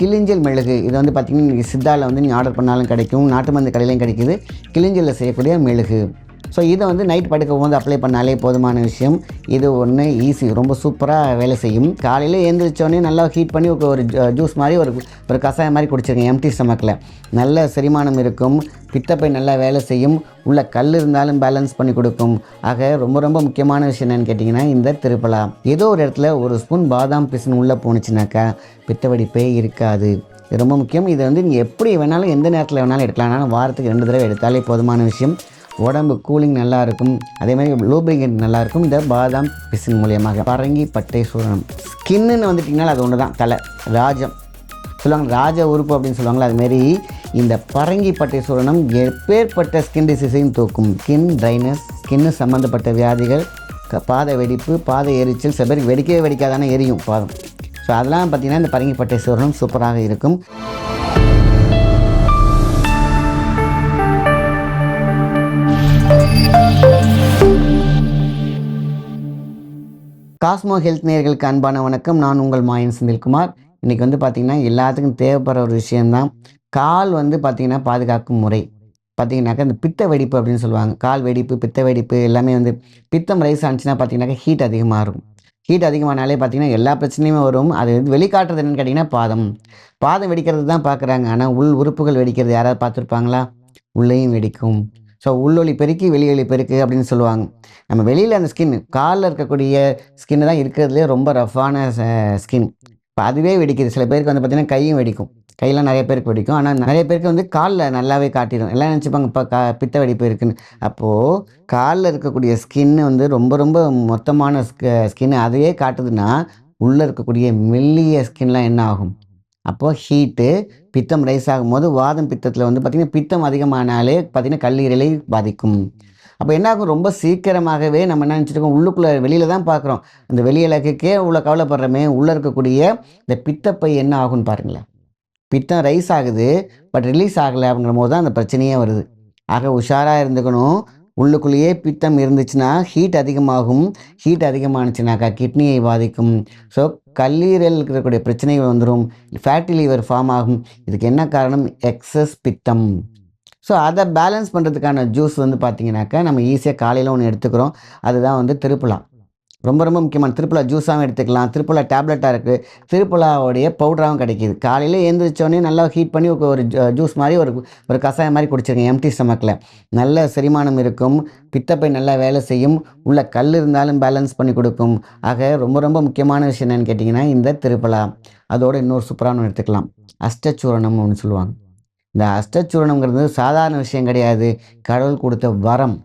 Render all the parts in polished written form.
கிளிஞ்சல் மெழுகு. இது வந்து பார்த்திங்கன்னா நீங்கள் சித்தாவில் வந்து நீங்கள் ஆர்டர் பண்ணாலும் கிடைக்கும், நாட்டு மருந்து கடையிலையும் கிடைக்கிது. கிளிஞ்சலில் செய்யக்கூடிய மெழுகு. ஸோ இதை வந்து நைட் படுக்க போது அப்ளை பண்ணாலே போதுமான விஷயம். இது ஒன்று ஈஸி, ரொம்ப சூப்பராக வேலை செய்யும். காலையில் எழுந்திரிச்சோடனே நல்லா ஹீட் பண்ணி ஒரு ஜூஸ் மாதிரி ஒரு கஷாயம் மாதிரி குடிச்சிருங்க எம்டி ஸ்டமக்கில். நல்ல செரிமானம் இருக்கும், பித்தப்பை நல்லா வேலை செய்யும், உள்ள கல் இருந்தாலும் பேலன்ஸ் பண்ணி கொடுக்கும். ஆக ரொம்ப முக்கியமான விஷயம் என்னென்னு கேட்டிங்கன்னா இந்த திரிபலா. ஏதோ ஒரு இடத்துல ஒரு ஸ்பூன் பாதாம் பிசின் உள்ளே போணுச்சுனாக்கா பித்த வெடிப்பே இருக்காது. இது ரொம்ப முக்கியம். இதை வந்து நீங்கள் எப்படி வேணாலும் எந்த நேரத்தில் வேணாலும் எடுக்கலாம். ஆனால் வாரத்துக்கு 2 தடவை எடுத்தாலே போதுமான விஷயம். உடம்பு கூலிங் நல்லாயிருக்கும், அதேமாதிரி லூப்ரிகேட் நல்லாயிருக்கும் இந்த பாதாம் பிசின் மூலியமாக. பரங்கி பட்டை சூரணம். ஸ்கின்னுன்னு வந்துட்டிங்கனால அது ஒன்று தான், தலை ராஜம் சொல்லுவாங்க, ராஜ உறுப்பு அப்படின்னு சொல்லுவாங்களா. அதுமாரி இந்த பரங்கி பட்டை சூரணம் எப்பேற்பட்ட ஸ்கின் டிசீஸையும் தூக்கும். ஸ்கின் ட்ரைனஸ், ஸ்கின்னு சம்மந்தப்பட்ட வியாதிகள், பாத வெடிப்பு, பாத எரிச்சல், சில பேருக்கு வெடிக்கவே வெடிக்காதானே எரியும் பாதம். ஸோ அதெல்லாம் பார்த்திங்கன்னா இந்த பரங்கி பட்டை சூரணம் சூப்பராக இருக்கும். காஸ்மோ ஹெல்த் நேயர்களுக்கு அன்பான வணக்கம். நான் உங்கள் மாயன் செந்தில்குமார். இன்றைக்கி வந்து பார்த்திங்கன்னா எல்லாத்துக்கும் தேவைப்படுற ஒரு விஷயந்தான் கால் வந்து பார்த்திங்கன்னா பாதுகாக்கும் முறை. பார்த்திங்கனாக்கா இந்த பித்த வெடிப்பு அப்படின்னு சொல்லுவாங்க. கால் வெடிப்பு, பித்த வெடிப்பு எல்லாமே வந்து பித்தம் ரைஸ் ஆனிச்சுன்னா பார்த்திங்கனாக்கா ஹீட் அதிகமாக இருக்கும். ஹீட் அதிகமானாலே பார்த்திங்கன்னா எல்லா பிரச்சனையுமே வரும். அது வந்து வெளிக்காட்டுறது என்னென்னு கேட்டிங்கன்னா பாதம் வெடிக்கிறது தான் பார்க்குறாங்க. ஆனால் உள் உறுப்புகள் வெடிக்கிறது யாராவது பார்த்துருப்பாங்களா? உள்ளேயும் வெடிக்கும். ஸோ உள்ளொலி பெருக்கி வெளியொலி பெருக்கு அப்படின்னு சொல்லுவாங்க. நம்ம வெளியில் அந்த ஸ்கின், காலில் இருக்கக்கூடிய ஸ்கின்னு தான் இருக்கிறதுலே ரொம்ப ரஃப்பான ஸ்கின். இப்போ அதுவே வெடிக்குது. சில பேருக்கு வந்து பார்த்திங்கன்னா கையும் வெடிக்கும், கையெல்லாம் நிறைய பேருக்கு வெடிக்கும். ஆனால் நிறைய பேருக்கு வந்து காலில் நல்லாவே காட்டிடும். எல்லாம் நினச்சிப்பாங்க இப்போ பித்த வெடிப்பு இருக்குதுன்னு. அப்போது காலில் இருக்கக்கூடிய ஸ்கின்னு வந்து ரொம்ப மொத்தமான ஸ்கின்னு அதையே காட்டுதுன்னா உள்ளே இருக்கக்கூடிய மெல்லிய ஸ்கின்லாம் என்ன ஆகும்? அப்போது ஹீட்டு, பித்தம் ரைஸ் ஆகும்போது வாதம் பித்தத்தில் வந்து பார்த்திங்கன்னா பித்தம் அதிகமானாலே பார்த்திங்கன்னா கல்லீரலை பாதிக்கும். அப்போ என்ன ஆகும்? ரொம்ப சீக்கிரமாகவே நம்ம என்ன நினச்சிருக்கோம், உள்ளுக்குள்ளே வெளியில் தான் பார்க்குறோம், அந்த வெளியிலக்கே இவ்வளோ கவலைப்படுறோமே, உள்ளே இருக்கக்கூடிய இந்த பித்தப்பை என்ன ஆகும்னு பாருங்களேன். பித்தம் ரைஸ் ஆகுது, பட் ரிலீஸ் ஆகலை அப்படிங்கிற போது தான் அந்த பிரச்சனையே வருது. ஆக உஷாராக இருந்துக்கணும். உள்ளுக்குள்ளேயே பித்தம் இருந்துச்சுன்னா ஹீட் அதிகமாகும். ஹீட் அதிகமானுச்சுனாக்கா கிட்னியை பாதிக்கும். ஸோ கல்லீரல் இருக்கக்கூடிய பிரச்சனைகள் வந்துடும், ஃபேட்டி லிவர் ஃபார்ம் ஆகும். இதுக்கு என்ன காரணம்? எக்ஸஸ் பித்தம். ஸோ அதை பேலன்ஸ் பண்ணுறதுக்கான ஜூஸ் வந்து பார்த்திங்கனாக்கா நம்ம ஈஸியாக காலையில் ஒன்று எடுத்துக்கிறோம். அதுதான் வந்து திரிபலா. ரொம்ப முக்கியமான திரிபலா ஜூஸாகவும் எடுத்துக்கலாம், திரிபலா டேப்லெட்டாக இருக்குது, திரிபலாவுடைய பவுடராகவும் கிடைக்கிது. காலையில் எழுந்திரிச்சோடனே நல்லா ஹீட் பண்ணி ஒரு ஜூஸ் மாதிரி ஒரு கஷாயம் மாதிரி குடிச்சிருங்க எம்டி ஸ்டமக்கில். நல்ல செரிமானம் இருக்கும், பித்தப்பை நல்லா வேலை செய்யும், உள்ள கல் இருந்தாலும் பேலன்ஸ் பண்ணி கொடுக்கும். ஆக ரொம்ப முக்கியமான விஷயம் என்னென்னு கேட்டிங்கன்னா இந்த திரிபலா. அதோடு இன்னொரு சூப்பரான எடுத்துக்கலாம், அஷ்டச்சூரணம் ஒன்று சொல்லுவாங்க. இந்த அஷ்டச்சூரணம்ங்கிறது சாதாரண விஷயம் கிடையாது, கடவுள் கொடுத்த வரம்.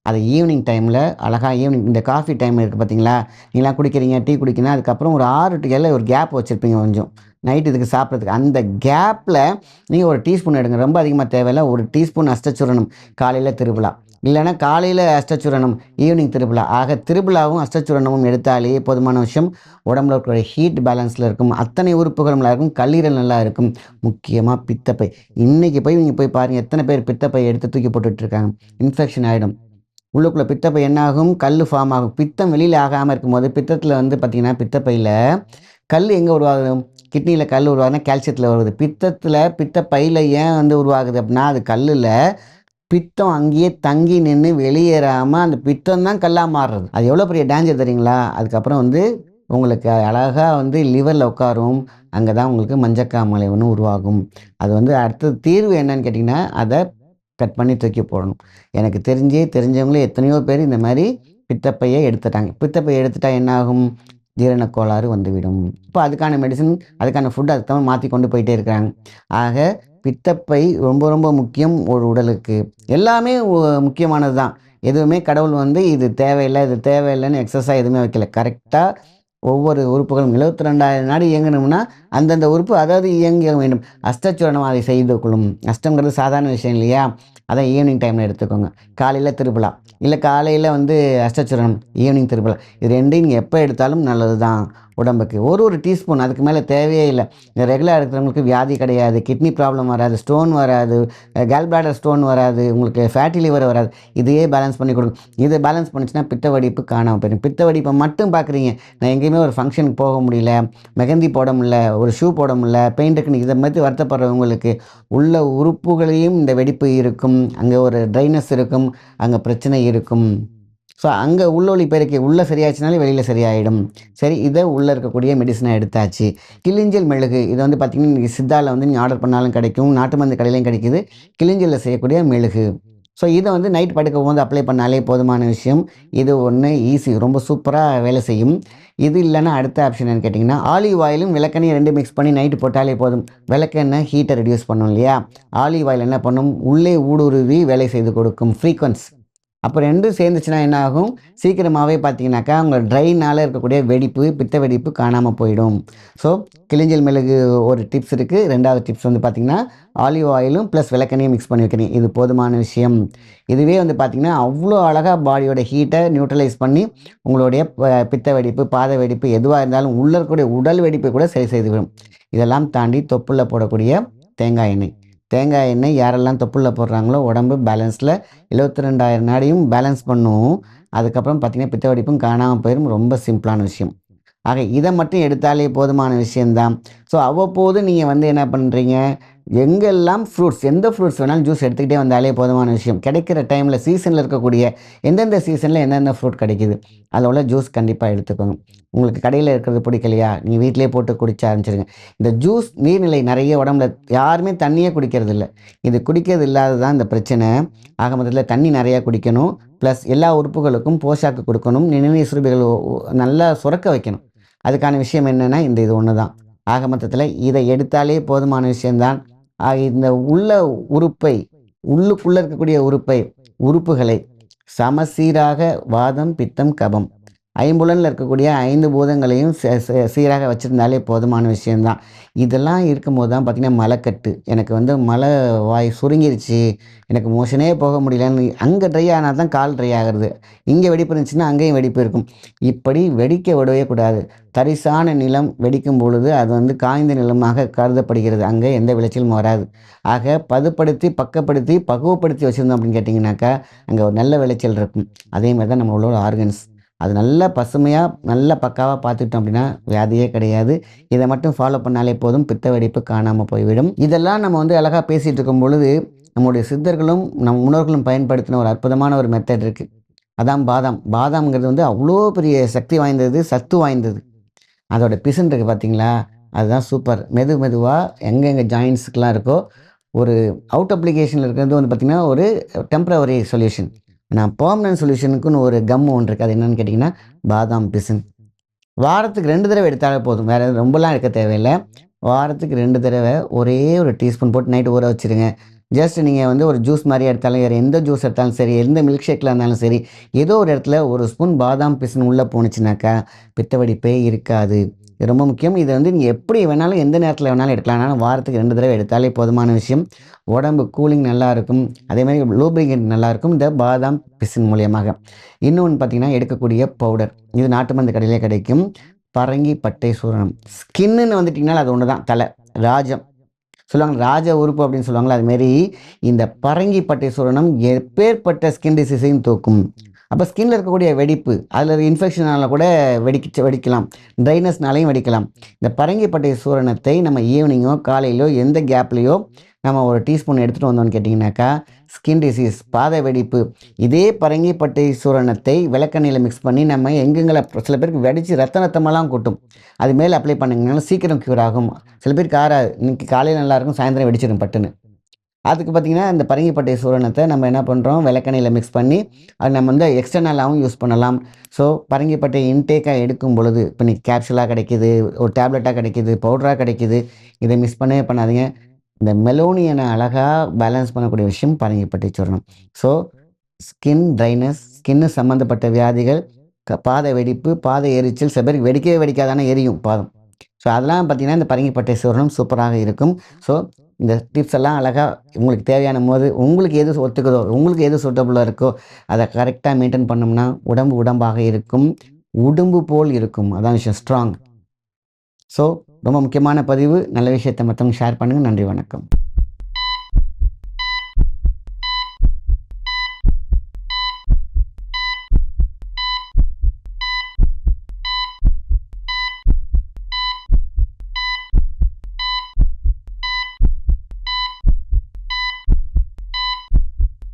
அது ஈவினிங் டைமில் அழகாக ஈவினிங் இந்த காஃபி டைம் இருக்குது பார்த்தீங்களா, நீங்களாம் குடிக்கிறீங்க, டீ குடிக்கணும், அதுக்கப்புறம் ஒரு 6 to 7 ஒரு கேப் வச்சுருப்பீங்க கொஞ்சம் நைட்டு இதுக்கு சாப்பிட்றதுக்கு. அந்த கேப்பில் நீங்கள் ஒரு டீஸ்பூன் எடுங்க, ரொம்ப அதிகமாக தேவையில்லை. ஒரு டீஸ்பூன் அஷ்டச்சூரணம் காலையில் திரிபலா, இல்லைனா காலையில் அஷ்டச்சூரணம், ஈவினிங் திரிபலா. ஆக திரிபலாவும் அஷ்டச்சூரணமும் எடுத்தாலே போதுமான விஷயம். உடம்புல இருக்கிற ஹீட் பேலன்ஸில் இருக்கும், அத்தனை உறுப்புகளும் நல்லா இருக்கும், கல்லீரல் நல்லா இருக்கும், முக்கியமாக பித்தப்பை. இன்றைக்கி நீங்கள் போய் பாருங்கள், எத்தனை பேர் பித்தப்பை எடுத்து தூக்கி போட்டுட்ருக்காங்க. இன்ஃபெக்ஷன் ஆகிடும். உள்ளுக்குள்ளே பித்தப்பை என்ன ஆகும்? கல் ஃபார்ம் ஆகும். பித்தம் வெளியில் ஆகாமல் இருக்கும்போது பித்தத்தில் வந்து பார்த்திங்கன்னா பித்தப்பையில் கல் எங்கே உருவாகும்? கிட்னியில் கல் உருவாகுதுன்னா கால்சியத்தில் வருது. பித்தப்பையில் ஏன் வந்து உருவாகுது அப்படின்னா அது கல்லில் பித்தம் அங்கேயே தங்கி நின்று வெளியேறாமல் அந்த பித்தம் தான் கல்லாக மாறுறது. அது எவ்வளோ பெரிய டேஞ்சர் தெரியுங்களா? அதுக்கப்புறம் வந்து உங்களுக்கு அழகாக வந்து லிவரில் உட்காரும், அங்கே தான் உங்களுக்கு மஞ்சக்காமலை ஒன்று உருவாகும். அது வந்து அடுத்த தீர்வு என்னன்னு கேட்டிங்கன்னா அதை கட் பண்ணி தூக்கி போடணும். எனக்கு தெரிஞ்சவங்களே எத்தனையோ பேர் இந்த மாதிரி பித்தப்பையை எடுத்துட்டாங்க. பித்தப்பையை எடுத்துட்டா என்ன ஆகும்? ஜீரண கோளாறு வந்துவிடும். இப்போ அதுக்கான மெடிசன், அதுக்கான ஃபுட் அதுக்கு தான் மாற்றி கொண்டு போயிட்டே இருக்கிறாங்க. ஆக பித்தப்பை ரொம்ப முக்கியம் ஒரு உடலுக்கு. எல்லாமே முக்கியமானது தான். எதுவுமே கடவுள் வந்து இது தேவையில்லைன்னு எக்ஸஸாக எதுவுமே வைக்கல. கரெக்டாக ஒவ்வொரு உறுப்புகளும் 72,000 நாடி இயங்கணும்னா அந்தந்த உறுப்பு அதாவது இயங்க வேண்டும். அஷ்டச்சூரணம் அதை செய்து கொள்ளும். அஷ்டங்கிறது சாதாரண விஷயம் இல்லையா? அதான் ஈவினிங் டைமில் எடுத்துக்கோங்க. காலையில் திரிபலா, இல்லை காலையில் வந்து அஷ்டச்சூரணம், ஈவினிங் திரிபலா. இது ரெண்டையும் நீங்கள் எப்போ எடுத்தாலும் நல்லது தான் உடம்புக்கு. ஒரு டீஸ்பூன், அதுக்கு மேலே தேவையே இல்லை. இந்த ரெகுலராக இருக்கிறவங்களுக்கு வியாதி கிடையாது, கிட்னி ப்ராப்ளம் வராது, ஸ்டோன் வராது, கேல் பிளாடர் ஸ்டோன் வராது, உங்களுக்கு ஃபேட்டி லிவர் வராது. இதையே பேலன்ஸ் பண்ணி கொடுக்கும். இதை பேலன்ஸ் பண்ணிச்சுன்னா பித்த வெடிப்பு காணாமல் போயிடும். பித்த வெடிப்பை மட்டும் பார்க்குறீங்க. நான் எங்கேயுமே ஒரு ஃபங்க்ஷனுக்கு போக முடியல, மெஹந்தி போட முடியல, ஒரு ஷூ போட முடியல, பெயின் டெக்னிக் இதை மாதிரி வருத்தப்படுறவங்களுக்கு உள்ள உறுப்புகளையும் இந்த வெடிப்பு இருக்கும், அங்கே ஒரு ட்ரைனஸ் இருக்கும், அங்கே பிரச்சனை இருக்கும். ஸோ அங்கே உள்ளொளி பெருக்கி உள்ளே சரியாச்சுனாலே வெளியில் சரியாயிடும். சரி, இதை உள்ளே இருக்கக்கூடிய மெடிசனை எடுத்தாச்சு. கிளிஞ்சல் மெழுகு இதை வந்து பார்த்திங்கன்னா இன்றைக்கி சித்தாவில் வந்து நீங்கள் ஆர்டர் பண்ணாலும் கிடைக்கும், நாட்டு மருந்து கடையிலையும் கிடைக்குது. கிளிஞ்சலில் செய்யக்கூடிய மெழுகு. ஸோ இதை வந்து நைட் படுக்க போது அப்ளை பண்ணாலே போதுமான விஷயம். இது ஒன்று ஈஸி, ரொம்ப சூப்பராக வேலை செய்யும். இது இல்லைன்னா அடுத்த ஆப்ஷன் என்னன்னு கேட்டிங்கன்னா, ஆலிவ் ஆயிலும் விளக்கெண்ணையும் 2 மிக்ஸ் பண்ணி நைட்டு போட்டாலே போதும். விளக்கெண்ணெய் ஹீட்டை ரெடியூஸ் பண்ணும் இல்லையா, ஆலிவ் ஆயில் என்ன பண்ணும், உள்ளே ஊடுருவி வேலை செய்து கொடுக்கும் ஃப்ரீக்வன்ஸ். அப்போ 2ம் சேர்ந்துச்சுன்னா என்ன ஆகும், சீக்கிரமாகவே பார்த்தீங்கன்னாக்கா உங்கள் ட்ரைனால் இருக்கக்கூடிய வெடிப்பு, பித்த வெடிப்பு காணாமல் போயிடும். ஸோ கிளிஞ்சல் மெழுகு ஒரு டிப்ஸ் இருக்குது. 2வது டிப்ஸ் வந்து பார்த்திங்கன்னா ஆலிவ் ஆயிலும் ப்ளஸ் விளக்கெண்ணையும் மிக்ஸ் பண்ணி வைக்கிறீங்க, இது போதுமான விஷயம். இதுவே வந்து பார்த்திங்கன்னா அவ்வளோ அழகாக பாடியோட ஹீட்டை நியூட்ரலைஸ் பண்ணி உங்களுடைய பித்த வெடிப்பு, பாத வெடிப்பு எதுவாக இருந்தாலும் உள்ளே இருக்கக்கூடிய உடல் வெடிப்பை கூட சரி செய்துவிடும். இதெல்லாம் தாண்டி தொப்புளில் போடக்கூடிய தேங்காய் எண்ணெய். தேங்காய் எண்ணெய் யாரெல்லாம் தொப்புளில் போடுறாங்களோ உடம்பு பேலன்ஸில் 72,000 நாடியும் பேலன்ஸ் பண்ணும். அதுக்கப்புறம் பார்த்திங்கன்னா பித்த வெடிப்பும் காணாமல் போயிடும். ரொம்ப சிம்பிளான விஷயம். ஆக இதை மட்டும் எடுத்தாலே போதுமான விஷயந்தான். ஸோ அவ்வப்போது நீங்கள் வந்து என்ன பண்ணுறீங்க, எங்கெல்லாம் ஃப்ரூட்ஸ், எந்த ஃப்ரூட்ஸ் வேணாலும் ஜூஸ் எடுத்துக்கிட்டே வந்தாலே போதுமான விஷயம். கிடைக்கிற டைமில் சீசனில் இருக்கக்கூடிய எந்தெந்த சீசனில் எந்தெந்த ஃப்ரூட் கிடைக்குது அதில் உள்ள ஜூஸ் கண்டிப்பாக எடுத்துக்கோங்க. உங்களுக்கு கடையில் இருக்கிறது பிடிக்கலையா, நீங்கள் வீட்டிலே போட்டு குடிச்ச ஆரம்பிச்சிருங்க. இந்த ஜூஸ் நீர்நிலை நிறைய உடம்புல யாருமே தண்ணியே குடிக்கிறது இல்லை. இது குடிக்கிறது இல்லாதது தான் இந்த பிரச்சனை. ஆக மொத்தத்தில் தண்ணி நிறையா குடிக்கணும், ப்ளஸ் எல்லா உறுப்புகளுக்கும் போஷாக்கு கொடுக்கணும், நிணநீர் சுரப்பிகள் நல்லா சுரக்க வைக்கணும். அதுக்கான விஷயம் என்னென்னா இது ஒன்று தான். ஆக மொத்தத்தில் இதை எடுத்தாலே போதுமான விஷயந்தான். இந்த உள்ள உறுப்பை, உள்ளுக்குள்ளே இருக்கக்கூடிய உறுப்புகளை சமசீராக வாதம், பித்தம், கபம், ஐம்புலனில் இருக்கக்கூடிய 5 பூதங்களையும் சீராக வச்சுருந்தாலே போதுமான விஷயந்தான். இதெல்லாம் இருக்கும்போது தான் பார்த்திங்கன்னா மலைக்கட்டு, எனக்கு வந்து மலை வாய் சுருங்கிருச்சு, எனக்கு மோஷனே போக முடியலன்னு அங்கே ட்ரை ஆனால் தான் கால் ட்ரை ஆகிறது. இங்கே வெடிப்பு இருந்துச்சுன்னா அங்கேயும் வெடிப்பு இருக்கும். இப்படி வெடிக்க விடவே கூடாது. தரிசான நிலம் வெடிக்கும் பொழுது அது வந்து காய்ந்த நிலமாக கருதப்படுகிறது. அங்கே எந்த விளைச்சலும் வராது. ஆக பதுப்படுத்தி, பக்கப்படுத்தி, பக்குவப்படுத்தி வச்சுருந்தோம் அப்படின்னு கேட்டிங்கனாக்கா அங்கே ஒரு நல்ல விளைச்சல் இருக்கும். அதே மாதிரி தான் நம்மளோட ஆர்கன்ஸ், அது நல்லா பசுமையாக நல்லா பக்காவாக பார்த்துக்கிட்டோம் அப்படின்னா வியாதியே கிடையாது. இதை மட்டும் ஃபாலோ பண்ணாலே போதும், பித்த வெடிப்பு காணாமல் போய்விடும். இதெல்லாம் நம்ம வந்து அழகாக பேசிகிட்டு இருக்கும் பொழுது நம்முடைய சித்தர்களும் நம் முன்னோர்களும் பயன்படுத்தின ஒரு அற்புதமான ஒரு மெத்தட் இருக்குது. அதான் பாதாம். பாதாம்ங்கிறது வந்து அவ்வளோ பெரிய சக்தி வாய்ந்தது, சத்து வாய்ந்தது. அதோட பிசின் இருக்குது பார்த்தீங்களா, அதுதான் சூப்பர். மெதுவாக எங்கெங்கே ஜாயின்ஸுக்கெலாம் இருக்கோ, ஒரு அவுட் அப்ளிகேஷனில் இருக்கிறது வந்து பார்த்திங்கன்னா ஒரு டெம்பரவரி சொல்யூஷன். நான் பெர்மனன்ட் சொல்யூஷனுக்குன்னு ஒரு கம் ஒன்று இருக்குது. அது என்னென்னு கேட்டிங்கன்னா பாதாம் பிசின். வாரத்துக்கு 2 தடவை எடுத்தாலே போதும், வேறு ரொம்பலாம் எடுக்க தேவையில்லை. வாரத்துக்கு 2 தடவை ஒரே ஒரு டீஸ்பூன் போட்டு நைட்டு ஊற வச்சுருங்க. ஜஸ்ட் நீங்கள் வந்து ஒரு ஜூஸ் மாதிரி எடுத்தாலும், வேறு எந்த ஜூஸ் எடுத்தாலும் சரி, எந்த மில்க் ஷேக்கில் இருந்தாலும் சரி, ஏதோ ஒரு இடத்துல ஒரு ஸ்பூன் பாதாம் பிசின் உள்ளே போணுச்சுனாக்கா பித்த வெடிப்பே இருக்காது. இது ரொம்ப முக்கியம். இதை வந்து நீங்கள் எப்படி வேணாலும் எந்த நேரத்தில் வேணாலும் எடுக்கலாம். ஆனால் வாரத்துக்கு 2 தடவை எடுத்தாலே போதுமான விஷயம். உடம்பு கூலிங் நல்லாயிருக்கும், அதேமாதிரி லூப்ரிகேட் நல்லாயிருக்கும் இந்த பாதாம் பிசின் மூலியமாக. இன்னொன்று பார்த்திங்கன்னா எடுக்கக்கூடிய பவுடர், இது நாட்டு மருந்து கடையிலே கிடைக்கும். பரங்கி பட்டை சூரணம். ஸ்கின்னுன்னு வந்துட்டிங்கனால அது ஒன்று தான், தலை ராஜம் சொல்லுவாங்க, ராஜ உறுப்பு அப்படின்னு சொல்லுவாங்களா, அதுமாரி இந்த பரங்கி பட்டை சூரணம் எப்பேற்பட்ட ஸ்கின் டிசீஸையும் தூக்கும். அப்போ ஸ்கின்னில் இருக்கக்கூடிய வெடிப்பு, அதில் இன்ஃபெக்ஷனால் கூட வெடிக்கலாம், ட்ரைனஸ்னாலையும் வெடிக்கலாம். இந்த பரங்கிப்பட்டை சூரணத்தை நம்ம ஈவினிங்கோ காலையிலோ எந்த கேப்லேயோ நம்ம ஒரு டீஸ்பூன் எடுத்துகிட்டு வந்தோம்னு கேட்டிங்கனாக்கா ஸ்கின் டிசீஸ், பாத வெடிப்பு, இதே பரங்கிப்பட்டை சூரணத்தை விளக்கெண்ணெயில் மிக்ஸ் பண்ணி நம்ம எங்கெங்களை சில பேருக்கு வெடித்து ரத்தமெல்லாம் கொட்டும், அது மேலே அப்ளை பண்ணிங்கனாலும் சீக்கிரம் க்யூர் ஆகும். சில பேருக்கு ஆறாது, இன்றைக்கி காலையில் நல்லாயிருக்கும், சாயந்தரம் வெடிச்சிடும் பட்டுன்னு. அதுக்கு பார்த்திங்கன்னா இந்த பரங்கிப்பட்டை சூரணத்தை நம்ம என்ன பண்ணுறோம், விளக்கெண்ணெயில் மிக்ஸ் பண்ணி அது நம்ம வந்து எக்ஸ்டர்னலாகவும் யூஸ் பண்ணலாம். ஸோ பரங்கிப்பட்டை இன்டேக்காக எடுக்கும் பொழுது இப்போ இன்றைக்கி கேப்சூலாக கிடைக்கிது, ஒரு டேப்லெட்டாக கிடைக்கிது, பவுடராக கிடைக்கிது, இதை மிஸ் பண்ணவே பண்ணாதீங்க. இந்த மெலோனியனை அழகாக பேலன்ஸ் பண்ணக்கூடிய விஷயம் பரங்கிப்பட்டை சூரணம். ஸோ ஸ்கின் ட்ரைனஸ், ஸ்கின்னு சம்மந்தப்பட்ட வியாதிகள், பாத வெடிப்பு, பாத எரிச்சல், சில பேருக்கு வெடிக்கவே வெடிக்காதானே எரியும் பாதம். ஸோ அதெல்லாம் பார்த்திங்கன்னா இந்த பரங்கிப்பட்டை சூரணம் சூப்பராக இருக்கும். ஸோ இந்த டிப்ஸ் எல்லாம் அழகாக உங்களுக்கு தேவையான போது உங்களுக்கு எது ஒத்துக்குதோ, உங்களுக்கு எது சூட்டபுளாக இருக்கோ அதை கரெக்டாக மெயின்டைன் பண்ணோம்னா உடம்பாக இருக்கும், உடும்பு போல் இருக்கும். அதான் விஷயம், ஸ்ட்ராங். ஸோ ரொம்ப முக்கியமான பதிவு. நல்ல விஷயத்தை மற்றவங்க ஷேர் பண்ணுங்கள். நன்றி, வணக்கம்.